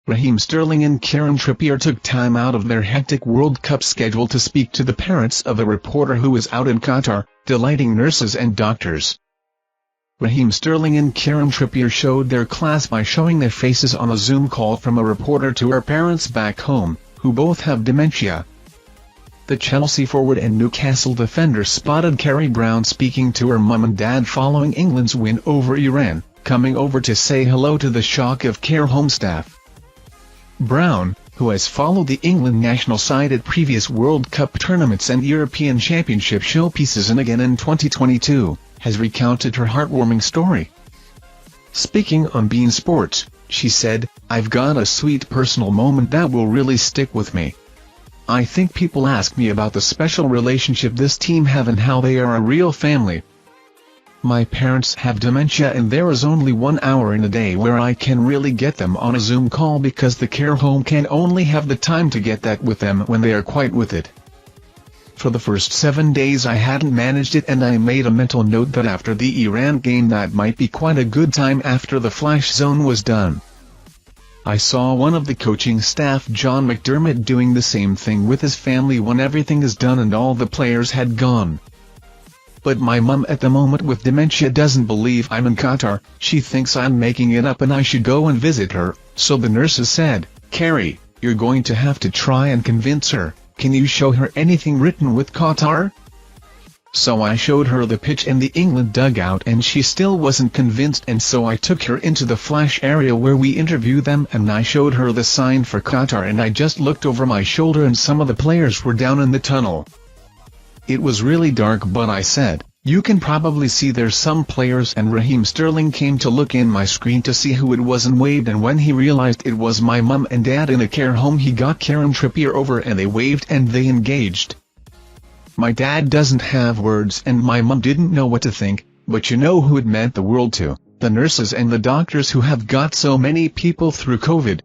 Raheem Sterling and Kieran Trippier took time out of their hectic World Cup schedule to speak to the parents of a reporter who was out in Qatar, delighting nurses and doctors. Raheem Sterling and Kieran Trippier showed their class by showing their faces on a Zoom call from a reporter to her parents back home, who both have dementia. The Chelsea forward and Newcastle defender spotted Carrie Brown speaking to her mum and dad following England's win over Iran, coming over to say hello to the shock of care home staff. Brown, who has followed the England national side at previous World Cup tournaments and European Championship showpieces and again in 2022, has recounted her heartwarming story. Speaking on beIN Sports, she said, "I've got a sweet personal moment that will really stick with me. I think people ask me about the special relationship this team have and how they are a real family. My parents have dementia and there is only 1 hour in a day where I can really get them on a Zoom call because the care home can only have the time to get that with them when they are quite with it. For the first 7 days I hadn't managed it and I made a mental note that after the Iran game that might be quite a good time after the flash zone was done. I saw one of the coaching staff, John McDermott, doing the same thing with his family when everything is done and all the players had gone. But my mum at the moment with dementia doesn't believe I'm in Qatar, she thinks I'm making it up and I should go and visit her, so the nurses said, 'Carrie, you're going to have to try and convince her, can you show her anything written with Qatar?' So I showed her the pitch and the England dugout and she still wasn't convinced, and so I took her into the flash area where we interview them and I showed her the sign for Qatar and I just looked over my shoulder and some of the players were down in the tunnel. It was really dark but I said, 'You can probably see there's some players,' and Raheem Sterling came to look in my screen to see who it was and waved, and when he realized it was my mum and dad in a care home he got Kieran Trippier over and they waved and they engaged. My dad doesn't have words and my mum didn't know what to think, but you know who it meant the world to, the nurses and the doctors who have got so many people through COVID.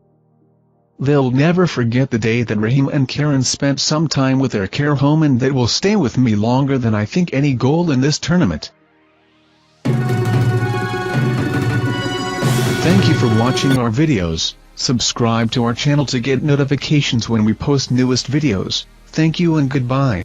They'll never forget the day that Raheem and Kieran spent some time with their care home, and that will stay with me longer than I think any goal in this tournament." Thank you for watching our videos. Subscribe to our channel to get notifications when we post newest videos. Thank you and goodbye.